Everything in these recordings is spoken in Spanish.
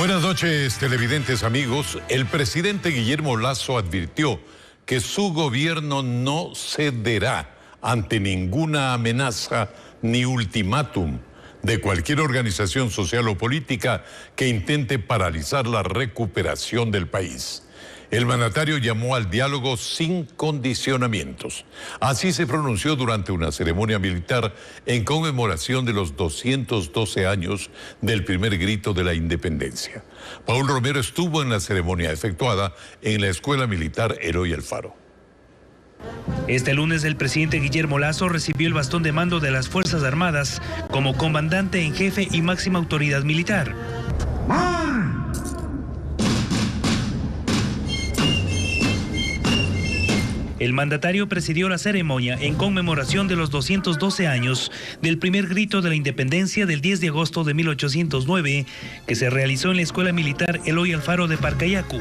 Buenas noches, televidentes amigos. El presidente Guillermo Lasso advirtió que su gobierno no cederá ante ninguna amenaza ni ultimátum de cualquier organización social o política que intente paralizar la recuperación del país. El mandatario llamó al diálogo sin condicionamientos. Así se pronunció durante una ceremonia militar en conmemoración de los 212 años del primer grito de la independencia. Paul Romero estuvo en la ceremonia efectuada en la Escuela Militar Eloy Alfaro. Este lunes el presidente Guillermo Lasso recibió el bastón de mando de las Fuerzas Armadas como comandante en jefe y máxima autoridad militar. El mandatario presidió la ceremonia en conmemoración de los 212 años del primer grito de la independencia del 10 de agosto de 1809, que se realizó en la Escuela Militar Eloy Alfaro de Parcayacu.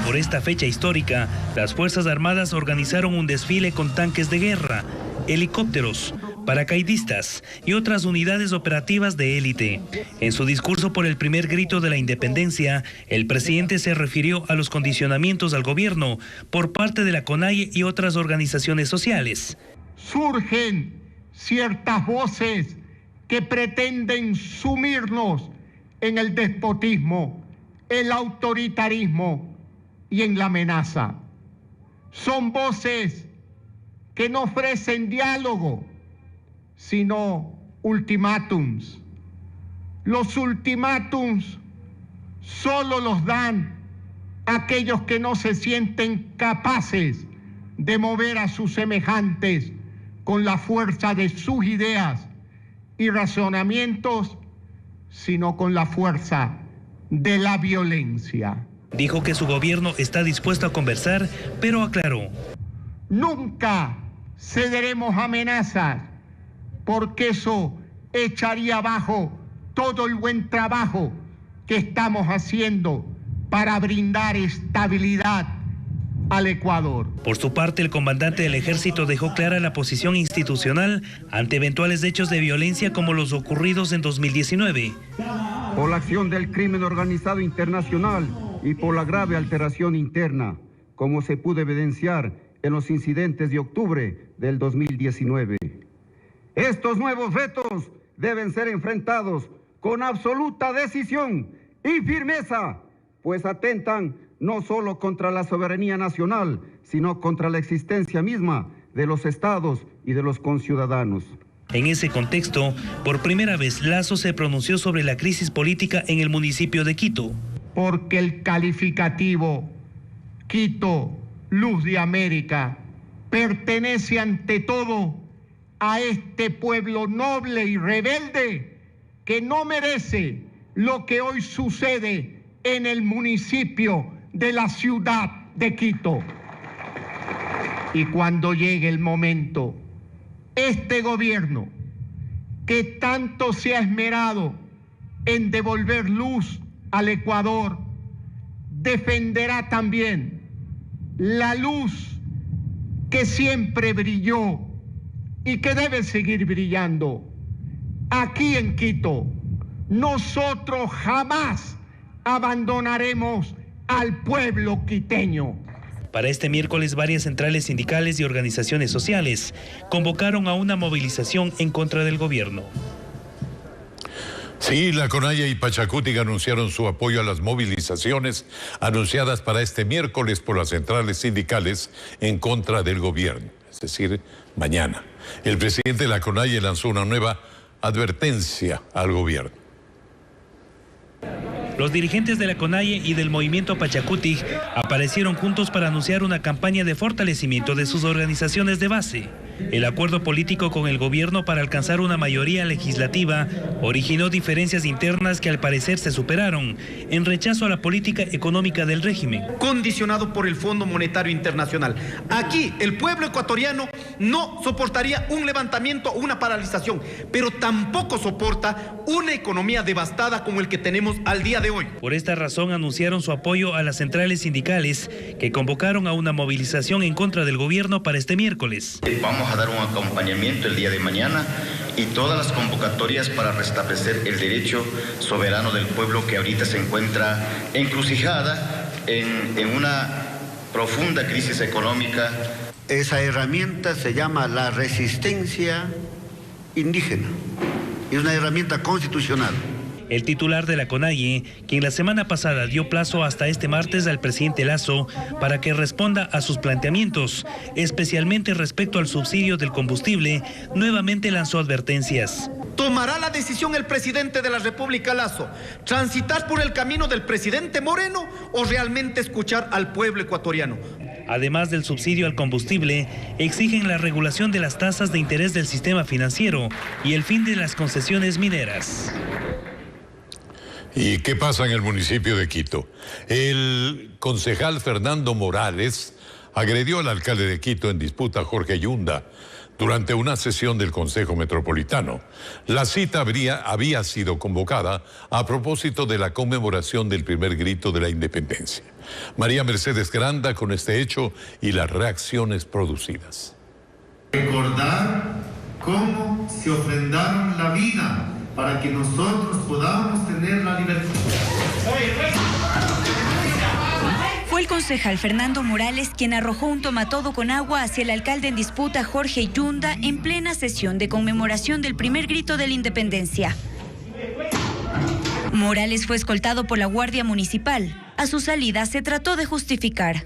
Por esta fecha histórica, las Fuerzas Armadas organizaron un desfile con tanques de guerra, helicópteros, paracaidistas y otras unidades operativas de élite. En su discurso por el primer grito de la independencia, el presidente se refirió a los condicionamientos al gobierno por parte de la CONAIE y otras organizaciones sociales. Surgen ciertas voces que pretenden sumirnos en el despotismo, el autoritarismo y en la amenaza. Son voces que no ofrecen diálogo, sino ultimátums. Los ultimátums solo los dan aquellos que no se sienten capaces de mover a sus semejantes con la fuerza de sus ideas y razonamientos, sino con la fuerza de la violencia. Dijo que su gobierno está dispuesto a conversar, pero aclaró: nunca cederemos amenazas, porque eso echaría abajo todo el buen trabajo que estamos haciendo para brindar estabilidad al Ecuador. Por su parte, el comandante del ejército dejó clara la posición institucional ante eventuales hechos de violencia como los ocurridos en 2019. Por la acción del crimen organizado internacional y por la grave alteración interna, como se pudo evidenciar en los incidentes de octubre del 2019. Estos nuevos retos deben ser enfrentados con absoluta decisión y firmeza, pues atentan no solo contra la soberanía nacional, sino contra la existencia misma de los estados y de los conciudadanos. En ese contexto, por primera vez Lasso se pronunció sobre la crisis política en el municipio de Quito. Porque el calificativo Quito, Luz de América, pertenece ante todo a este pueblo noble y rebelde que no merece lo que hoy sucede en el municipio de la ciudad de Quito. Y cuando llegue el momento, este gobierno que tanto se ha esmerado en devolver luz al Ecuador, defenderá también la luz que siempre brilló y que debe seguir brillando. Aquí en Quito, nosotros jamás abandonaremos al pueblo quiteño. Para este miércoles, varias centrales sindicales y organizaciones sociales convocaron a una movilización en contra del gobierno. Sí, la CONAIE y Pachacutic anunciaron su apoyo a las movilizaciones anunciadas para este miércoles por las centrales sindicales en contra del gobierno, es decir, mañana. El presidente de la CONAIE lanzó una nueva advertencia al gobierno. Los dirigentes de la CONAIE y del movimiento Pachacutic aparecieron juntos para anunciar una campaña de fortalecimiento de sus organizaciones de base. El acuerdo político con el gobierno para alcanzar una mayoría legislativa originó diferencias internas que al parecer se superaron en rechazo a la política económica del régimen. Condicionado por el Fondo Monetario Internacional. Aquí el pueblo ecuatoriano no soportaría un levantamiento o una paralización, pero tampoco soporta una economía devastada como el que tenemos al día de hoy. Por esta razón anunciaron su apoyo a las centrales sindicales que convocaron a una movilización en contra del gobierno para este miércoles. Vamos a dar un acompañamiento el día de mañana y todas las convocatorias para restablecer el derecho soberano del pueblo que ahorita se encuentra encrucijada en una profunda crisis económica. Esa herramienta se llama la resistencia indígena. Es una herramienta constitucional. El titular de la CONAIE, quien la semana pasada dio plazo hasta este martes al presidente Lasso para que responda a sus planteamientos, especialmente respecto al subsidio del combustible, nuevamente lanzó advertencias. ¿Tomará la decisión el presidente de la República, Lasso, transitar por el camino del presidente Moreno o realmente escuchar al pueblo ecuatoriano? Además del subsidio al combustible, exigen la regulación de las tasas de interés del sistema financiero y el fin de las concesiones mineras. ¿Y qué pasa en el municipio de Quito? El concejal Fernando Morales agredió al alcalde de Quito en disputa, Jorge Yunda, durante una sesión del Consejo Metropolitano. La cita había sido convocada a propósito de la conmemoración del primer grito de la independencia. María Mercedes Granda con este hecho y las reacciones producidas. Recordar cómo se ofrendaron la vida para que nosotros podamos tener la libertad. Fue el concejal Fernando Morales quien arrojó un tomatodo con agua hacia el alcalde en disputa, Jorge Yunda, en plena sesión de conmemoración del primer grito de la independencia. Morales fue escoltado por la Guardia Municipal. A su salida se trató de justificar.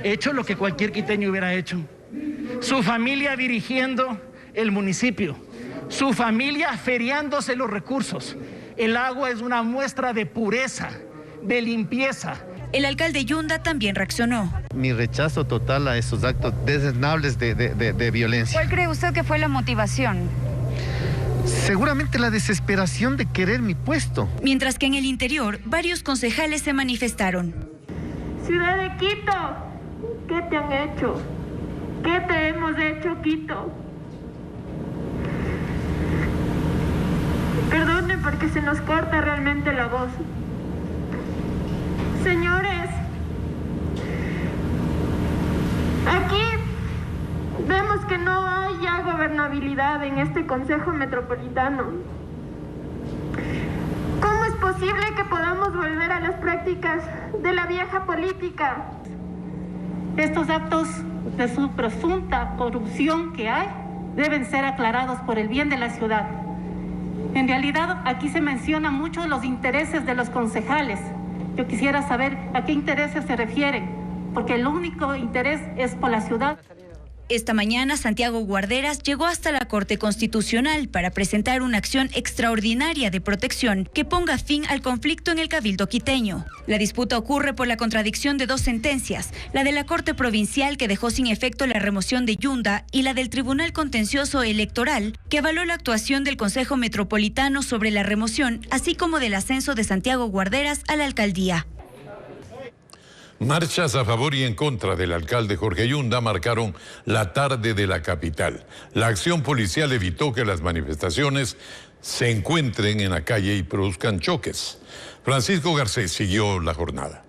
He hecho lo que cualquier quiteño hubiera hecho. Su familia dirigiendo el municipio. Su familia feriándose los recursos. El agua es una muestra de pureza, de limpieza. El alcalde Yunda también reaccionó. Mi rechazo total a esos actos desdenables de violencia. ¿Cuál cree usted que fue la motivación? Seguramente la desesperación de querer mi puesto. Mientras que en el interior, varios concejales se manifestaron. Ciudad de Quito, ¿qué te han hecho? ¿Qué te hemos hecho, Quito? Perdonen porque se nos corta realmente la voz. Señores, aquí vemos que no hay ya gobernabilidad en este Consejo Metropolitano. ¿Cómo es posible que podamos volver a las prácticas de la vieja política? Estos actos de su presunta corrupción que hay deben ser aclarados por el bien de la ciudad. En realidad, aquí se mencionan mucho los intereses de los concejales. Yo quisiera saber a qué intereses se refieren, porque el único interés es por la ciudad. Esta mañana, Santiago Guarderas llegó hasta la Corte Constitucional para presentar una acción extraordinaria de protección que ponga fin al conflicto en el Cabildo quiteño. La disputa ocurre por la contradicción de dos sentencias, la de la Corte Provincial que dejó sin efecto la remoción de Yunda y la del Tribunal Contencioso Electoral que avaló la actuación del Consejo Metropolitano sobre la remoción, así como del ascenso de Santiago Guarderas a la alcaldía. Marchas a favor y en contra del alcalde Jorge Yunda marcaron la tarde de la capital. La acción policial evitó que las manifestaciones se encuentren en la calle y produzcan choques. Francisco Garcés siguió la jornada.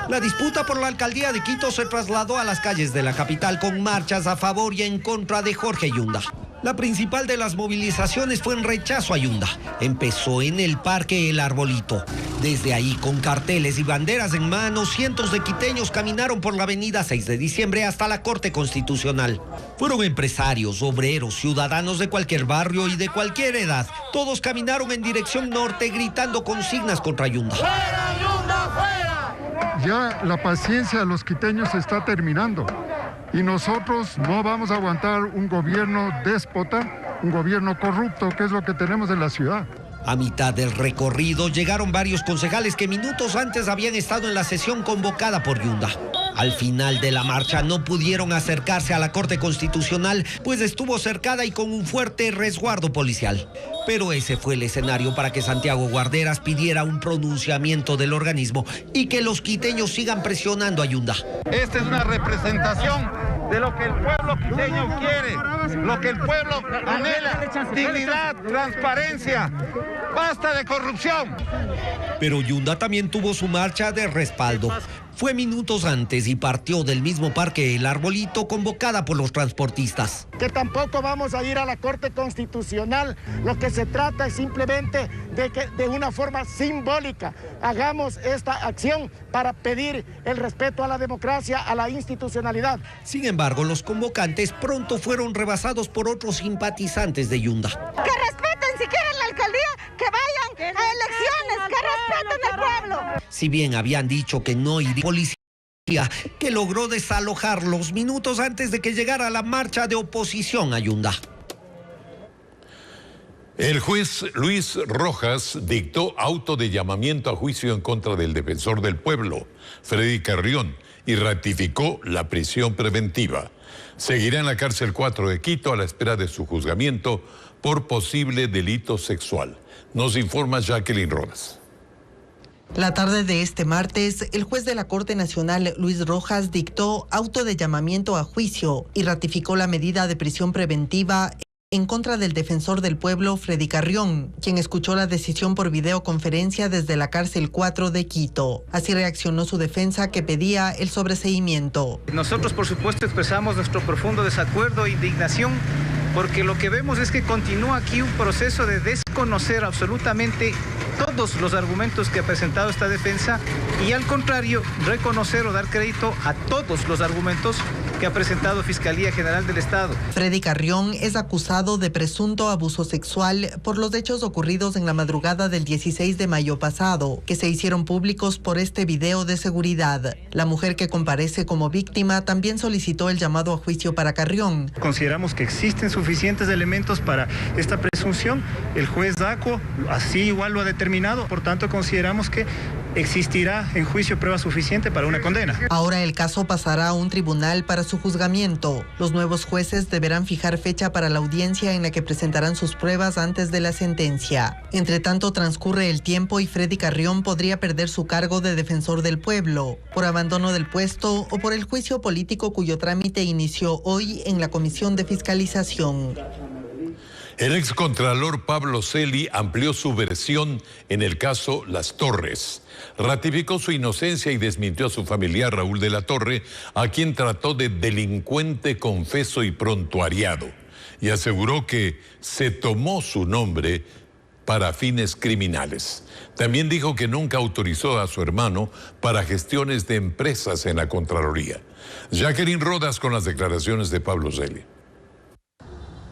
La disputa por la alcaldía de Quito se trasladó a las calles de la capital con marchas a favor y en contra de Jorge Yunda. La principal de las movilizaciones fue en rechazo a Yunda. Empezó en el Parque El Arbolito. Desde ahí, con carteles y banderas en mano, cientos de quiteños caminaron por la avenida 6 de diciembre hasta la Corte Constitucional. Fueron empresarios, obreros, ciudadanos de cualquier barrio y de cualquier edad. Todos caminaron en dirección norte gritando consignas contra Yunda. ¡Fuera, Yunda, fuera! Ya la paciencia de los quiteños se está terminando. Y nosotros no vamos a aguantar un gobierno déspota, un gobierno corrupto, que es lo que tenemos en la ciudad. A mitad del recorrido llegaron varios concejales que minutos antes habían estado en la sesión convocada por Yunda. Al final de la marcha no pudieron acercarse a la Corte Constitucional, pues estuvo cercada y con un fuerte resguardo policial. Pero ese fue el escenario para que Santiago Guarderas pidiera un pronunciamiento del organismo y que los quiteños sigan presionando a Yunda. Esta es una representación de lo que el pueblo quiteño quiere, lo que el pueblo anhela: dignidad, transparencia, basta de corrupción. Pero Yunda también tuvo su marcha de respaldo. fue minutos antes y partió del mismo parque El Arbolito convocada por los transportistas. Que tampoco vamos a ir a la Corte Constitucional, lo que se trata es simplemente de que de una forma simbólica hagamos esta acción para pedir el respeto a la democracia, a la institucionalidad. Sin embargo, los convocantes pronto fueron rebasados por otros simpatizantes de Yunda. Que respeten si quieren la alcaldía, que vayan a elecciones, que respeten al pueblo. Si bien habían dicho que no iría, policía que logró desalojarlos minutos antes de que llegara la marcha de oposición a Yunda. El juez Luis Rojas dictó auto de llamamiento a juicio en contra del defensor del pueblo, Freddy Carrión, y ratificó la prisión preventiva. Seguirá en la cárcel 4 de Quito a la espera de su juzgamiento por posible delito sexual. Nos informa Jacqueline Rodas. La tarde de este martes, el juez de la Corte Nacional, Luis Rojas, dictó auto de llamamiento a juicio y ratificó la medida de prisión preventiva en contra del defensor del pueblo, Freddy Carrión, quien escuchó la decisión por videoconferencia desde la cárcel 4 de Quito. Así reaccionó su defensa, que pedía el sobreseimiento. Nosotros, por supuesto, expresamos nuestro profundo desacuerdo e indignación, porque lo que vemos es que continúa aquí un proceso de desconocer absolutamente todos los argumentos que ha presentado esta defensa y, al contrario, reconocer o dar crédito a todos los argumentos que ha presentado Fiscalía General del Estado. Freddy Carrión es acusado de presunto abuso sexual por los hechos ocurridos en la madrugada del 16 de mayo pasado, que se hicieron públicos por este video de seguridad. La mujer que comparece como víctima también solicitó el llamado a juicio para Carrión. Consideramos que existen suficientes elementos para esta presunción. El juez Daco así igual lo ha determinado. Por tanto, consideramos que existirá en juicio prueba suficiente para una condena. Ahora el caso pasará a un tribunal para su juzgamiento. Los nuevos jueces deberán fijar fecha para la audiencia en la que presentarán sus pruebas antes de la sentencia. Entre tanto, transcurre el tiempo y Freddy Carrión podría perder su cargo de defensor del pueblo por abandono del puesto o por el juicio político cuyo trámite inició hoy en la Comisión de Fiscalización. El excontralor Pablo Celi amplió su versión en el caso Las Torres. Ratificó su inocencia y desmintió a su familiar Raúl de la Torre, a quien trató de delincuente confeso y prontuariado, y aseguró que se tomó su nombre para fines criminales. También dijo que nunca autorizó a su hermano para gestiones de empresas en la Contraloría. Jacqueline Rodas con las declaraciones de Pablo Celi.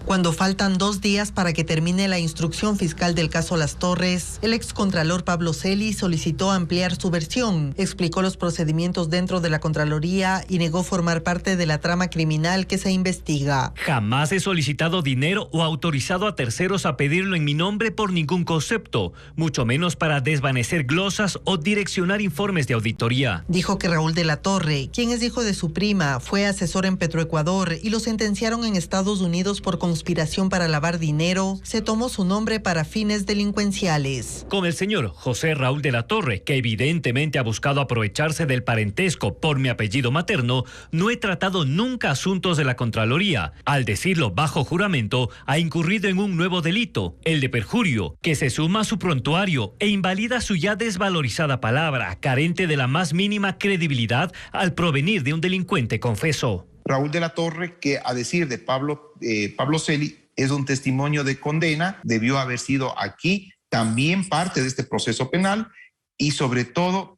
Cuando faltan 2 días para que termine la instrucción fiscal del caso Las Torres, el excontralor Pablo Celi solicitó ampliar su versión, explicó los procedimientos dentro de la Contraloría y negó formar parte de la trama criminal que se investiga. Jamás he solicitado dinero o autorizado a terceros a pedirlo en mi nombre por ningún concepto, mucho menos para desvanecer glosas o direccionar informes de auditoría. Dijo que Raúl de la Torre, quien es hijo de su prima, fue asesor en Petroecuador y lo sentenciaron en Estados Unidos por conspiración para lavar dinero, se tomó su nombre para fines delincuenciales. Con el señor José Raúl de la Torre, que evidentemente ha buscado aprovecharse del parentesco por mi apellido materno, no he tratado nunca asuntos de la Contraloría. Al decirlo bajo juramento, ha incurrido en un nuevo delito, el de perjurio, que se suma a su prontuario e invalida su ya desvalorizada palabra, carente de la más mínima credibilidad al provenir de un delincuente confeso. Raúl de la Torre, que a decir de Pablo Celi, es un testimonio de condena, debió haber sido aquí también parte de este proceso penal y sobre todo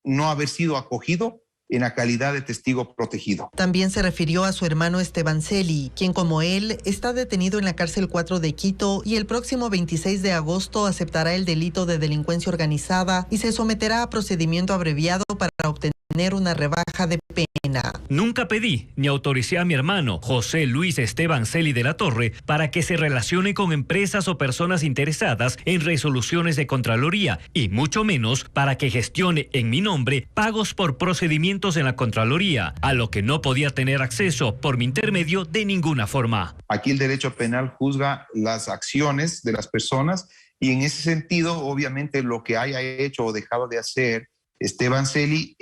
no haber sido acogido en la calidad de testigo protegido. También se refirió a su hermano Esteban Celi, quien como él está detenido en la cárcel 4 de Quito y el próximo 26 de agosto aceptará el delito de delincuencia organizada y se someterá a procedimiento abreviado para obtener una rebaja de pena. Nunca pedí ni autoricé a mi hermano José Luis Esteban Celi de la Torre para que se relacione con empresas o personas interesadas en resoluciones de Contraloría y mucho menos para que gestione en mi nombre pagos por procedimientos en la Contraloría, a lo que no podía tener acceso por mi intermedio de ninguna forma. Aquí el derecho penal juzga las acciones de las personas y en ese sentido, obviamente, lo que haya hecho o dejado de hacer Esteban Celi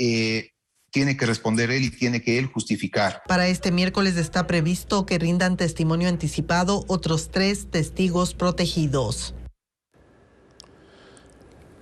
tiene que responder él y tiene que él justificar. Para este miércoles está previsto que rindan testimonio anticipado otros 3 testigos protegidos.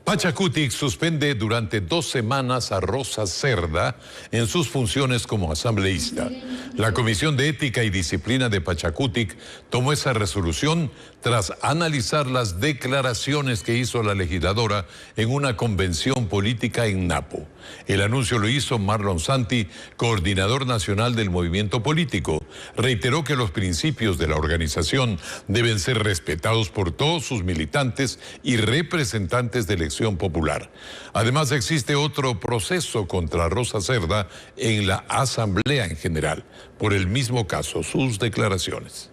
Pachacutic suspende durante 2 semanas a Rosa Cerda en sus funciones como asambleísta. La Comisión de Ética y Disciplina de Pachacutic tomó esa resolución tras analizar las declaraciones que hizo la legisladora en una convención política en Napo. El anuncio lo hizo Marlon Santi, coordinador nacional del movimiento político. Reiteró que los principios de la organización deben ser respetados por todos sus militantes y representantes de elección popular. Además, existe otro proceso contra Rosa Cerda en la Asamblea en general, por el mismo caso, sus declaraciones.